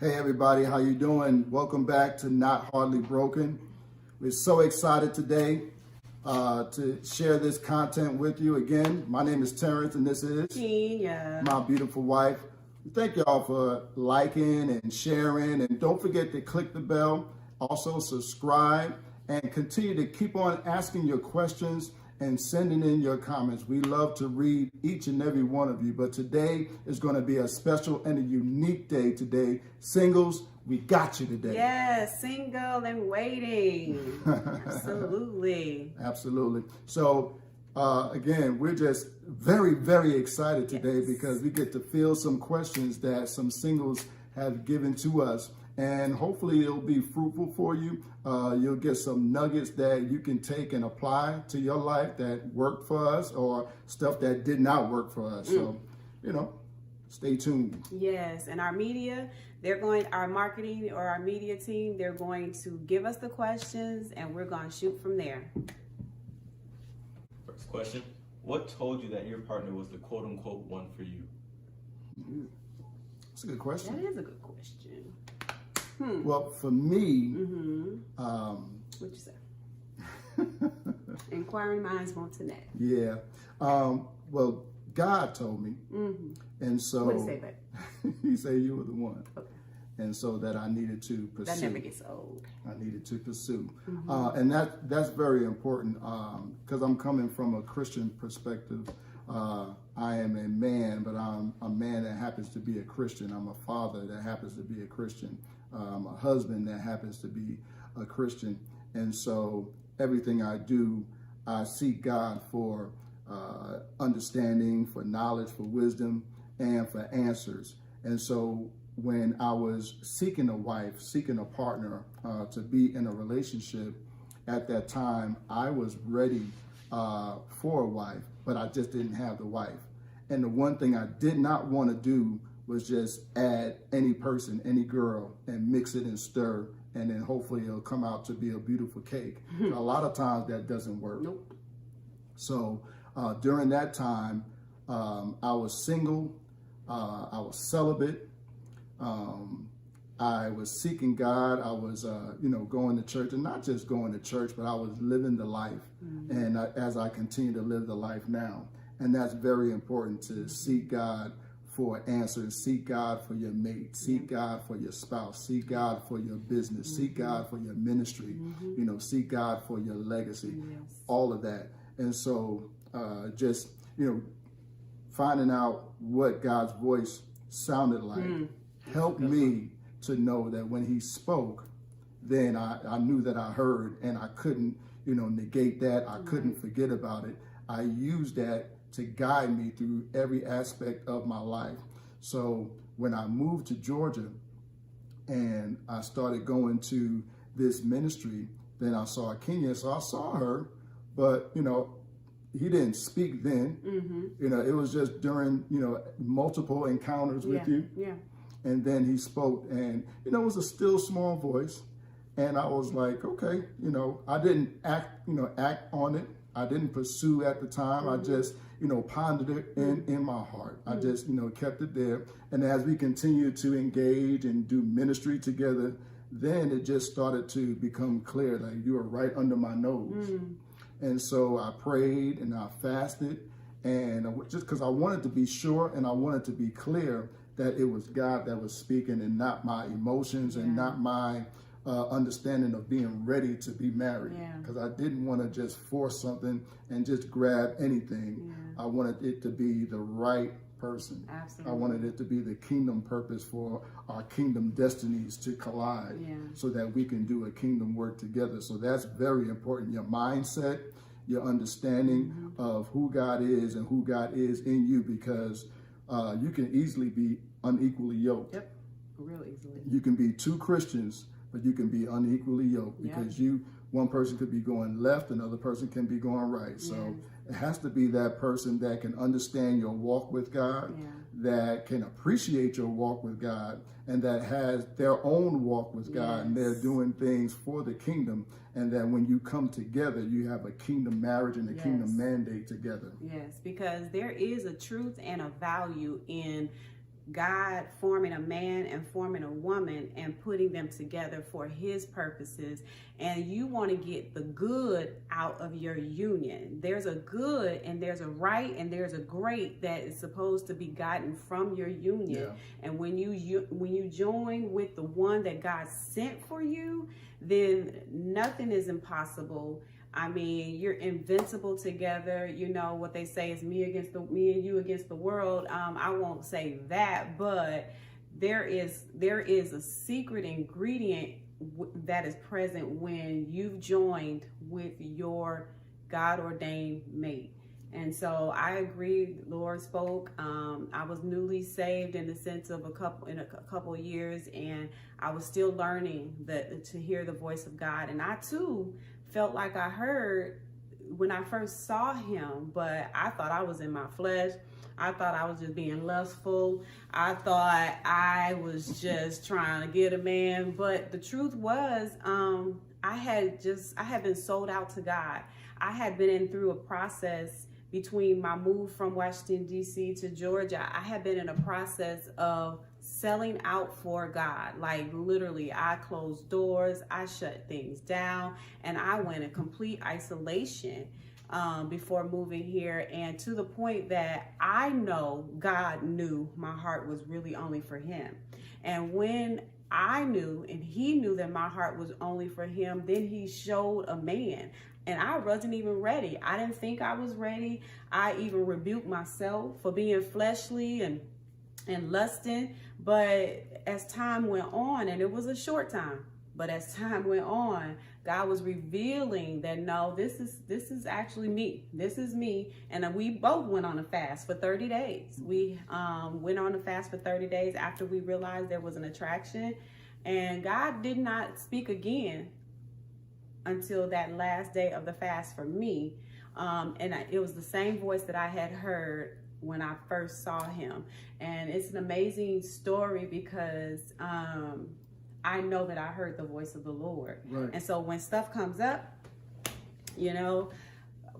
Hey everybody, how you doing? Welcome back to Knot Hardly Broken. We're so excited today to share this content with you. Again, my name is Terrence and this is Kenya, my beautiful wife. Thank y'all for liking and sharing, and don't forget to click the bell, also subscribe, and continue to keep on asking your questions and sending in your comments. We love to read each and every one of you, but today is going to be a special and a unique day today. Singles, we got you today. yes, single and waiting. Absolutely. Absolutely. So again, we're just very, very excited today Yes. because we get to field some questions that some singles have given to us. And hopefully it'll be fruitful for you. You'll get some nuggets that you can take and apply to your life that worked for us or stuff that did not work for us. So, stay tuned. Yes, and our media, our marketing or our media team, they're going to give us the questions and we're going to shoot from there. First question, what told you that your partner was the quote unquote one for you? That's a good question. That is a good question. Well, for me, What'd you say? Inquiring minds want to know. yeah. Well, God told me. And so What did he say, babe? he said you were the one. Okay. And so that I needed to pursue. That never gets old. I needed to pursue. And that's very important because I'm coming from a Christian perspective. I am a man, but I'm a man that happens to be a Christian. I'm a father that happens to be a Christian. I'm a husband that happens to be a Christian. And so everything I do, I seek God for understanding, for knowledge, for wisdom, and for answers. And so when I was seeking a wife, seeking a partner to be in a relationship, at that time, I was ready for a wife, but I just didn't have the wife. And the one thing I did not want to do was just add any person, any girl, and mix it and stir, and then hopefully it'll come out to be a beautiful cake. A lot of times that doesn't work. Nope. So during that time, I was single, I was celibate, I was seeking God, I was, going to church, and not just going to church, but I was living the life, and as I continue to live the life now. And that's very important to seek God for answers, seek God for your mate, seek God for your spouse, seek God for your business, seek God for your ministry, seek God for your legacy, all of that. And so just, finding out what God's voice sounded like helped me to know that when he spoke, then I knew that I heard, and I couldn't, negate that. I couldn't forget about it. I used that to guide me through every aspect of my life. So when I moved to Georgia and I started going to this ministry, then I saw Kenya. So I saw her, but, he didn't speak then. It was just during, multiple encounters with you. Yeah. And then he spoke, and, it was a still small voice. And I was like, okay, I didn't act on it. I didn't pursue at the time. I just, pondered it in my heart. I just, kept it there. And as we continued to engage and do ministry together, then it just started to become clear, like you were right under my nose. And so I prayed and I fasted, and just because I wanted to be sure and I wanted to be clear that it was God that was speaking and not my emotions and not my understanding of being ready to be married, because I didn't want to just force something and just grab anything. I wanted it to be the right person. Absolutely. I wanted it to be the kingdom purpose for our kingdom destinies to collide so that we can do a kingdom work together. So that's very important. Your mindset, your understanding of who God is and who God is in you, because you can easily be unequally yoked. Yep, real easily. You can be two Christians, but you can be unequally yoked because one person could be going left, another person can be going right. So it has to be that person that can understand your walk with God, that can appreciate your walk with God, and that has their own walk with God, and they're doing things for the kingdom. And that when you come together, you have a kingdom marriage and a kingdom mandate together. Yes, because there is a truth and a value in God forming a man and forming a woman and putting them together for his purposes, and you want to get the good out of your union. There's a good and there's a right and there's a great that is supposed to be gotten from your union. Yeah. And when you join with the one that God sent for you, then nothing is impossible. I mean, you're invincible together. You know what they say is me and you against the world. I won't say that, but there is a secret ingredient that is present when you've joined with your God-ordained mate. And so I agree. The Lord spoke. I was newly saved in the sense of a couple of years, and I was still learning to hear the voice of God. And I too felt like I heard when I first saw him, but I thought I was in my flesh. I thought I was just being lustful. I thought I was just trying to get a man. But the truth was, I had been sold out to God. I had been through a process between my move from Washington, D.C. to Georgia. I had been in a process of selling out for God. Like literally, I closed doors, I shut things down, and I went in complete isolation before moving here. And to the point that I know God knew my heart was really only for him. And when I knew and he knew that my heart was only for him, then he showed a man. And I wasn't even ready. I didn't think I was ready. I even rebuked myself for being fleshly and lusting. But as time went on, and it was a short time, but as time went on, God was revealing that no, this is actually me. This is me. And we both went on a fast for 30 days. We went on a fast for 30 days after we realized there was an attraction. And God did not speak again until that last day of the fast for me. It was the same voice that I had heard when I first saw him. And it's an amazing story because I know that I heard the voice of the Lord. Right. And so when stuff comes up, you know,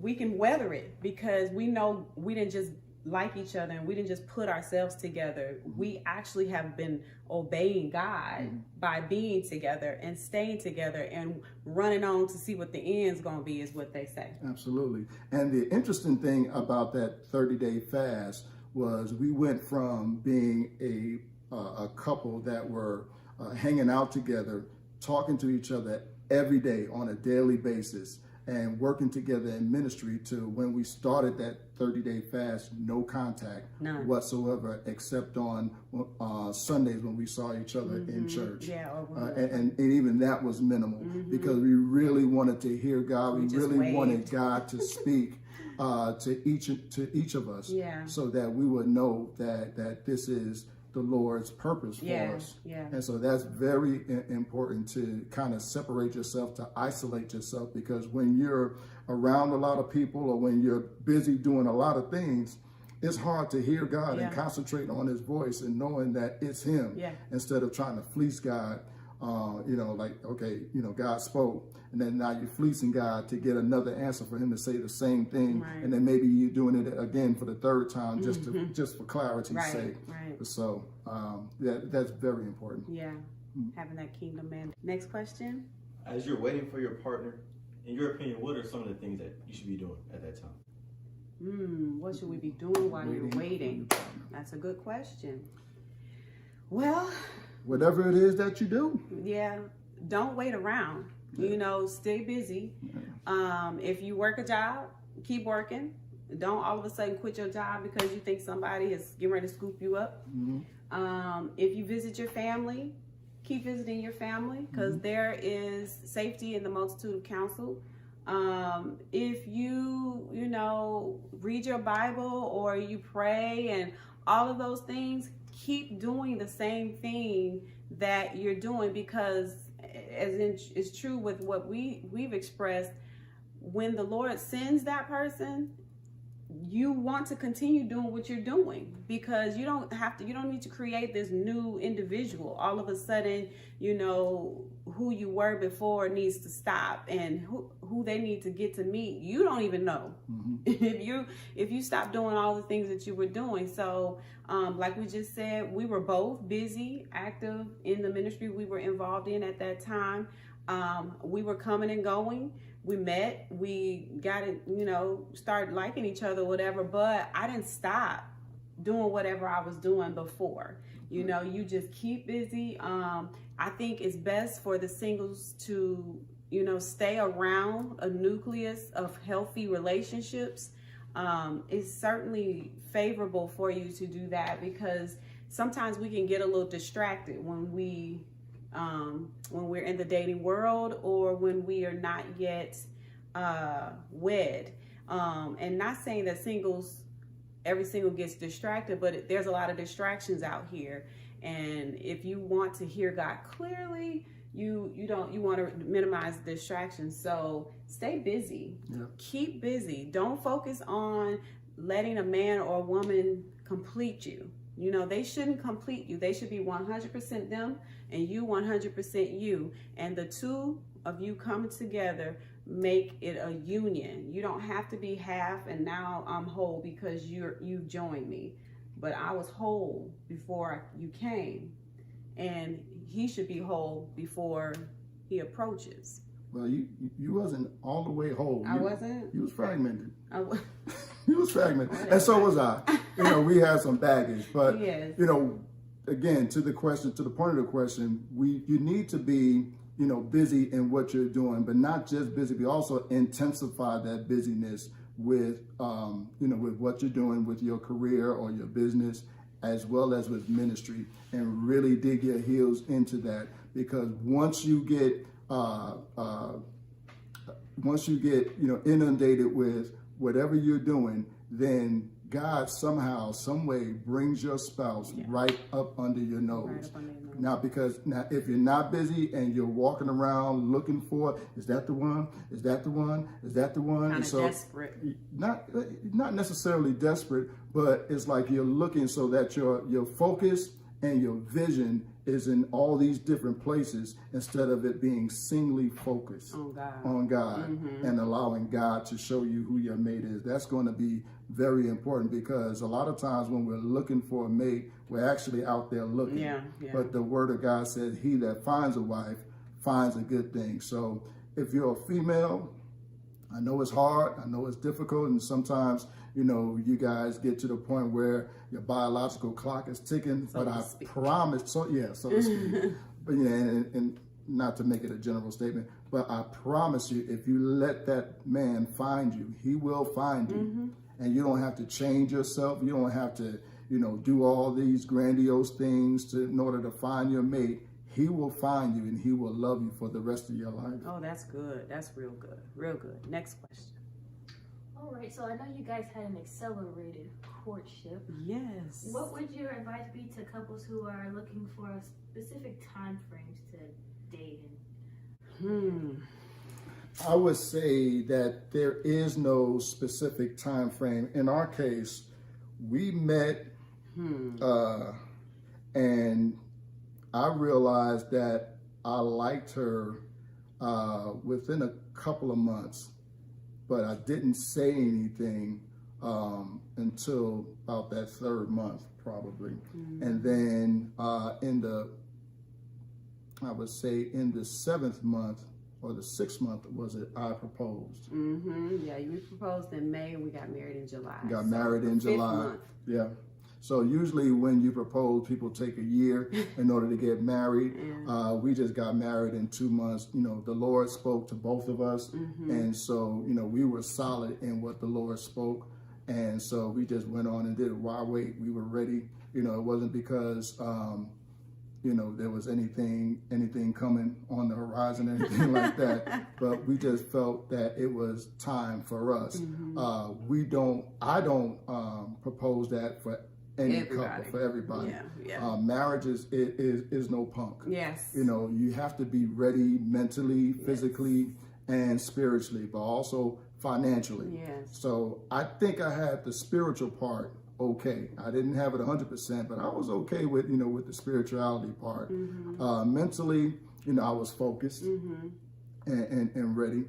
we can weather it because we know we didn't just like each other and we didn't just put ourselves together. We actually have been obeying God by being together and staying together and running on to see what the end's going to be, is what they say. Absolutely. And the interesting thing about that 30-day fast was we went from being a couple that were hanging out together, talking to each other every day on a daily basis, and working together in ministry, to when we started that 30-day fast, no contact whatsoever, except on Sundays when we saw each other in church. Yeah, and even that was minimal because we really wanted to hear God. We really wanted God to speak to each of us, so that we would know that this is the Lord's purpose for us. And so that's very important, to kind of separate yourself, to isolate yourself, because when you're around a lot of people or when you're busy doing a lot of things, it's hard to hear God and concentrate on his voice and knowing that it's him, instead of trying to fleece God. God spoke, and then now you're fleecing God to get another answer for him to say the same thing, and then maybe you're doing it again for the third time just for clarity's sake. So that's very important. Having that kingdom man. Next question. As you're waiting for your partner, in your opinion, what are some of the things that you should be doing at that time? What should we be doing while you're waiting? That's a good question. Well, whatever it is that you do. Don't wait around. You know, stay busy. If you work a job, keep working. Don't all of a sudden quit your job because you think somebody is getting ready to scoop you up. If you visit your family, keep visiting your family, because there is safety in the multitude of counsel. If you read your Bible or you pray and all of those things, keep doing the same thing that you're doing, because it's true with what we've expressed, when the Lord sends that person, you want to continue doing what you're doing, because you don't need to create this new individual. All of a sudden, who you were before needs to stop, and who they need to get to meet, you don't even know. If you stop doing all the things that you were doing. So like we just said, we were both busy, active in the ministry we were involved in at that time. We were coming and going. We met, we got it, started liking each other, whatever, but I didn't stop doing whatever I was doing before. You just keep busy. I think it's best for the singles to, stay around a nucleus of healthy relationships. It's certainly favorable for you to do that, because sometimes we can get a little distracted when we're in the dating world, or when we are not yet wed. And not saying that every single gets distracted, but there's a lot of distractions out here. And if you want to hear God clearly, you want to minimize distractions. So stay busy. Yeah. Keep busy. Don't focus on letting a man or a woman complete you. They shouldn't complete you. They should be 100% them and you 100% you. And the two of you coming together make it a union. You don't have to be half and now I'm whole because you've joined me. But I was whole before you came, and he should be whole before he approaches. Well, you wasn't all the way whole. I wasn't? You was fragmented. You was fragmented. And so was I. We had some baggage. But, yes. Again, to the point of the question, you need to be, busy in what you're doing, but not just busy, but also intensify that busyness with, with what you're doing with your career or your business, as well as with ministry, and really dig your heels into that. Because once you get inundated with whatever you're doing, then God somehow, some way brings your spouse right up under your nose. Right up under your nose. Now, if you're not busy and you're walking around looking for, is that the one? Is that the one? Is that the one? Kind of desperate. Not necessarily desperate, but it's like you're looking so that your focus and your vision is in all these different places, instead of it being singly focused on God mm-hmm. and allowing God to show you who your mate is. That's going to be very important, because a lot of times when we're looking for a mate, we're actually out there looking. Yeah. But the word of God says, he that finds a wife finds a good thing. So if you're a female, I know it's hard, I know it's difficult, and sometimes you guys get to the point where your biological clock is ticking, but I promise, so to speak. But and not to make it a general statement, but I promise you, if you let that man find you, he will find you. Mm-hmm. And you don't have to change yourself. You don't have to, do all these grandiose things in order to find your mate. He will find you, and he will love you for the rest of your life. Oh, that's good. That's real good. Real good. Next question. All right, so I know you guys had an accelerated courtship. Yes. What would your advice be to couples who are looking for specific time frames to date in? I would say that there is no specific time frame. In our case, we met and I realized that I liked her within a couple of months, but I didn't say anything until about that third month, probably. And then in the 7th month or the 6th month I proposed. Mm-hmm. Yeah, you proposed in May and we got married in July. Married in July. Month. Yeah. So usually when you propose, people take a year in order to get married. Yeah. We just got married in 2 months. The Lord spoke to both of us. Mm-hmm. And so, we were solid in what the Lord spoke. And so we just went on and did it. Why wait? We were ready. It wasn't because, there was anything coming on the horizon, anything like that. But we just felt that it was time for us. Mm-hmm. I don't propose that for any couple, for everybody. Yeah. Marriage is no punk. Yes. You have to be ready mentally, physically, and spiritually, but also financially. Yes. So I think I had the spiritual part okay. I didn't have it 100%, but I was okay with, with the spirituality part. Mentally, I was focused and ready.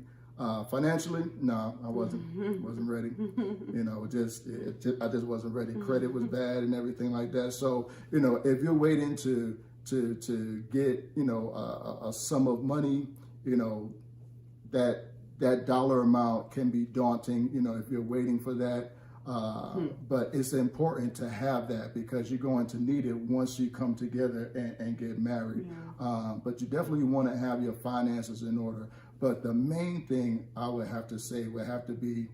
Financially, no, I wasn't ready. I just wasn't ready. Credit was bad and everything like that. So, if you're waiting to get, a sum of money, that dollar amount can be daunting, if you're waiting for that. But it's important to have that because you're going to need it once you come together and get married. But you definitely want to have your finances in order. But the main thing I would have to say would have to be,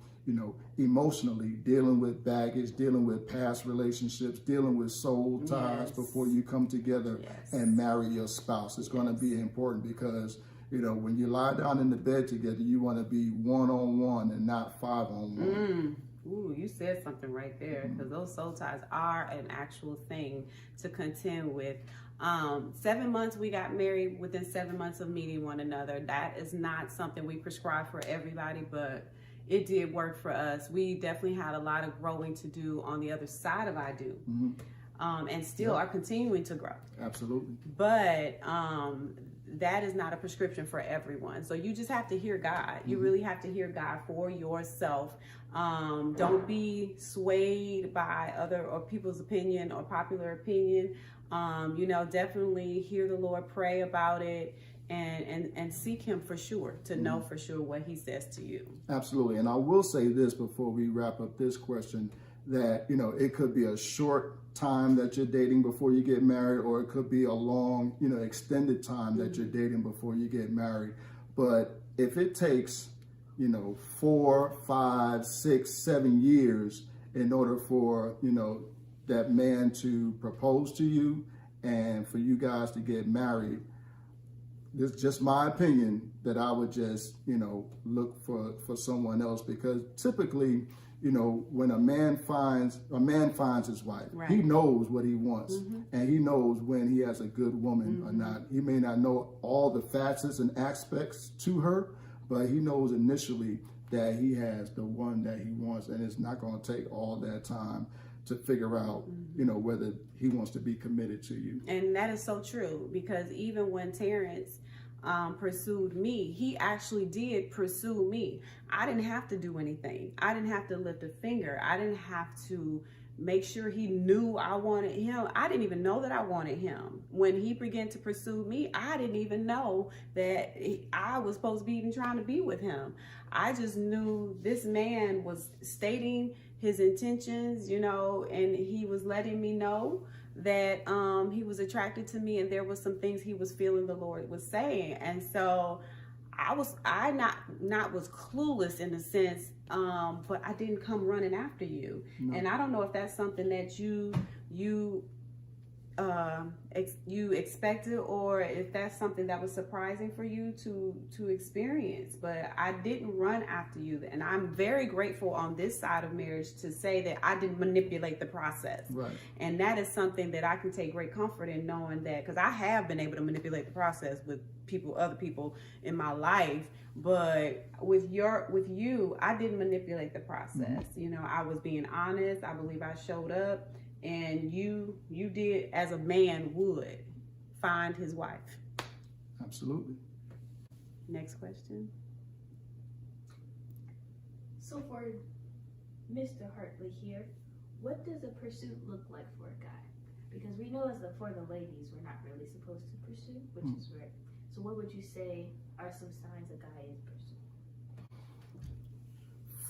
emotionally dealing with baggage, dealing with past relationships, dealing with soul ties before you come together and marry your spouse. It's going to be important because, when you lie down in the bed together, you want to be 1-on-1 and not 5-on-1. Ooh, you said something right there, because those soul ties are an actual thing to contend with. 7 months we got married within 7 months of meeting one another. That is not something we prescribe for everybody, but it did work for us. We definitely had a lot of growing to do on the other side of I do. And still are continuing to grow. Absolutely. But that is not a prescription for everyone. So you just have to hear God. You really have to hear God for yourself. Don't be swayed by other or people's opinion or popular opinion. Definitely hear the Lord, pray about it, and seek him for sure, to know for sure what he says to you. Absolutely. And I will say this before we wrap up this question, that, it could be a short time that you're dating before you get married, or it could be a long, extended time that you're dating before you get married. But if it takes, 4, 5, 6, 7 years in order for, that man to propose to you and for you guys to get married, this is just my opinion, that I would just, look for someone else, because typically, when a man finds his wife, he knows what he wants, and he knows when he has a good woman or not. He may not know all the facets and aspects to her, but he knows initially that he has the one that he wants, and it's not going to take all that time to figure out, whether he wants to be committed to you. And that is so true, because even when Terrence pursued me, he actually did pursue me. I didn't have to do anything. I didn't have to lift a finger. I didn't have to make sure he knew I wanted him. I didn't even know that I wanted him. When he began to pursue me, I didn't even know that I was supposed to be even trying to be with him. I just knew this man was stating his intentions, and he was letting me know that he was attracted to me, and there was some things he was feeling the Lord was saying. And so I was clueless in a sense, but I didn't come running after you. No. And I don't know if that's something that you expected, or if that's something that was surprising for you to experience. But I didn't run after you, and I'm very grateful on this side of marriage to say that I didn't manipulate the process. Right. And that is something that I can take great comfort in, knowing that, because I have been able to manipulate the process with other people in my life. But with you, I didn't manipulate the process. I was being honest. I believe I showed up. And you did, as a man would, find his wife. Absolutely. Next question. So for Mr. Hardley here, what does a pursuit look like for a guy? Because we know for the ladies, we're not really supposed to pursue, which is right. So what would you say are some signs a guy is pursuing?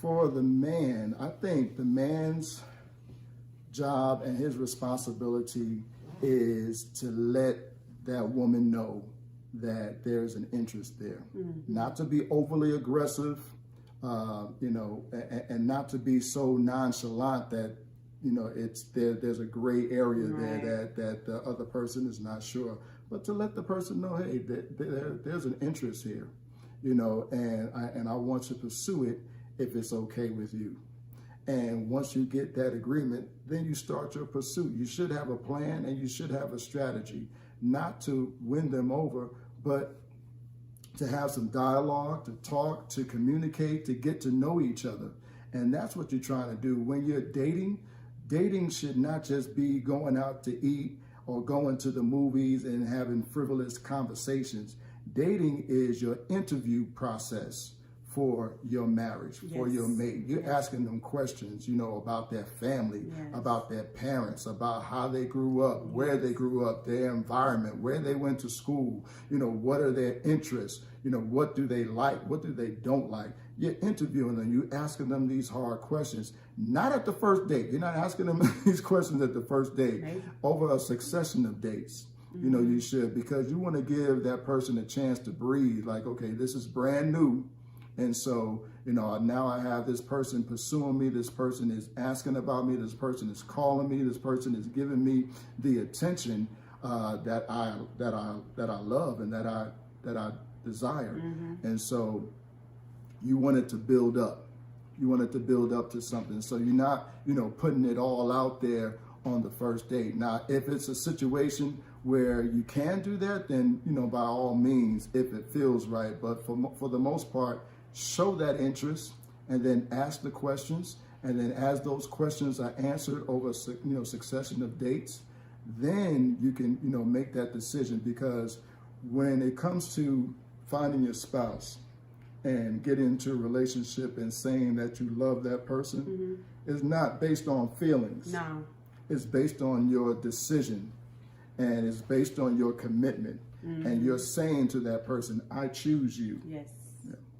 For the man, I think the man's job and his responsibility is to let that woman know that there's an interest there. Not to be overly aggressive, and not to be so nonchalant that there's a gray area there that the other person is not sure, but to let the person know, hey, there's an interest here, and I want to pursue it if it's okay with you. And once you get that agreement, then you start your pursuit. You should have a plan, and you should have a strategy, not to win them over, but to have some dialogue, to talk, to communicate, to get to know each other. And that's what you're trying to do. When you're dating, dating should not just be going out to eat or going to the movies and having frivolous conversations. Dating is your interview process for your marriage, for your mate. You're asking them questions, about their family, about their parents, about how they grew up, where they grew up, their environment, where they went to school, what are their interests, what do they like, what do they don't like. You're interviewing them, you're asking them these hard questions, not at the first date. You're not asking them these questions at the first date, over a succession of dates. You should, because you want to give that person a chance to breathe, like, okay, this is brand new. And so, now I have this person pursuing me. This person is asking about me. This person is calling me. This person is giving me the attention that I love and that I desire. And so, you want it to build up. You want it to build up to something. So you're not, putting it all out there on the first date. Now, if it's a situation where you can do that, then by all means, if it feels right. But for the most part, show that interest, and then ask the questions, and then as those questions are answered over succession of dates, then you can make that decision. Because when it comes to finding your spouse and getting into a relationship and saying that you love that person, is not based on feelings. No, it's based on your decision, and it's based on your commitment, and you're saying to that person, I choose you. Yes.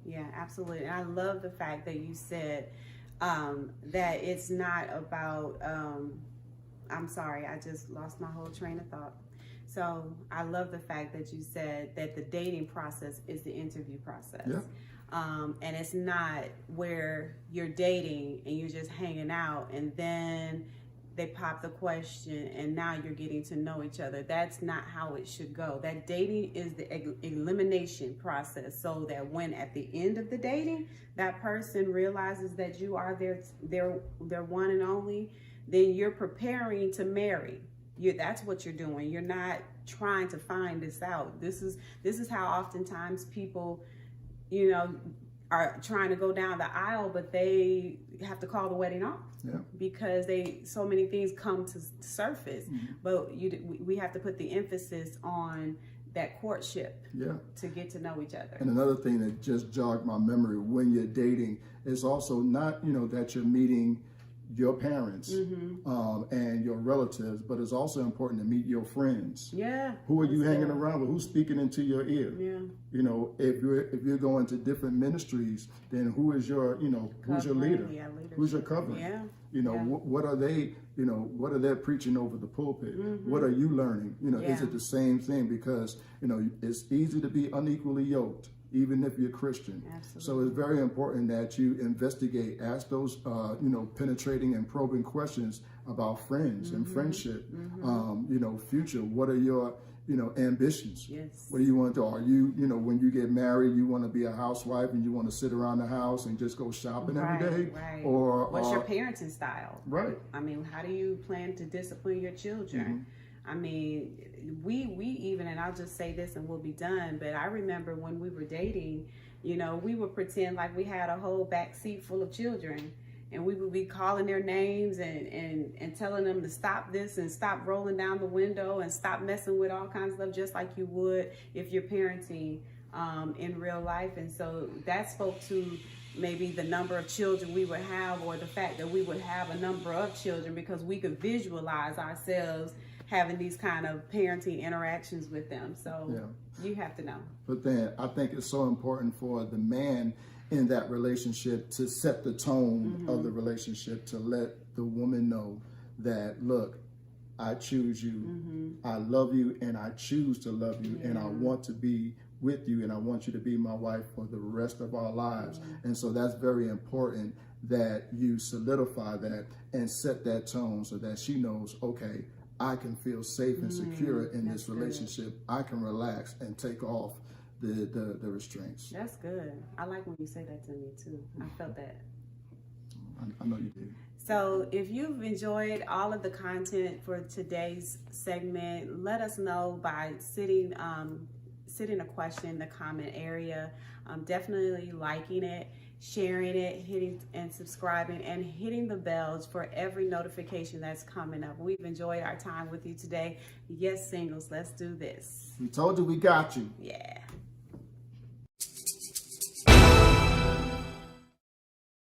Yeah, absolutely. And I love the fact that you said that it's not about, I'm sorry, I just lost my whole train of thought. So I love the fact that you said that the dating process is the interview process. Yeah. And it's not where you're dating and you're just hanging out and then they pop the question and now you're getting to know each other. That's not how it should go. That dating is the elimination process, so that when at the end of the dating, that person realizes that you are their one and only, then you're preparing to marry. That's what you're doing. You're not trying to find this out. This is how oftentimes people, are trying to go down the aisle, but they have to call the wedding off because so many things come to surface. But we have to put the emphasis on that courtship to get to know each other. And another thing that just jogged my memory when you're dating is also not, that you're meeting your parents and your relatives, but it's also important to meet your friends. Yeah. Who are you hanging around with? Who's speaking into your ear? Yeah. If you're going to different ministries, then who is your, who's your leader? Yeah, who's your covering? Yeah. What are they, what are they preaching over the pulpit? What are you learning? Is it the same thing? Because, it's easy to be unequally yoked, even if you're Christian. Absolutely. So it's very important that you investigate, ask those, penetrating and probing questions about friends and friendship, future. What are your, ambitions? Yes. What do you want to do? Are you, when you get married, you want to be a housewife and you want to sit around the house and just go shopping every day? Right. Or what's your parenting style? Right. I mean, how do you plan to discipline your children? I mean, we even, and I'll just say this and we'll be done, but I remember when we were dating, we would pretend like we had a whole back seat full of children, and we would be calling their names and telling them to stop this and stop rolling down the window and stop messing with all kinds of stuff, just like you would if you're parenting in real life. And so that spoke to maybe the number of children we would have, or the fact that we would have a number of children, because we could visualize ourselves having these kind of parenting interactions with them. So you have to know. But then I think it's so important for the man in that relationship to set the tone of the relationship, to let the woman know that, look, I choose you, I love you, and I choose to love you, and I want to be with you, and I want you to be my wife for the rest of our lives. And so that's very important that you solidify that and set that tone so that she knows, okay, I can feel safe and secure in this relationship. Good. I can relax and take off the restraints. That's good. I like when you say that to me too. I felt that. I know you did. So if you've enjoyed all of the content for today's segment, let us know by sit in a question in the comment area. Definitely liking it, sharing it, hitting and subscribing, and hitting the bells for every notification that's coming up. We've enjoyed our time with you today. Yes, singles, let's do this. We told you we got you. Yeah.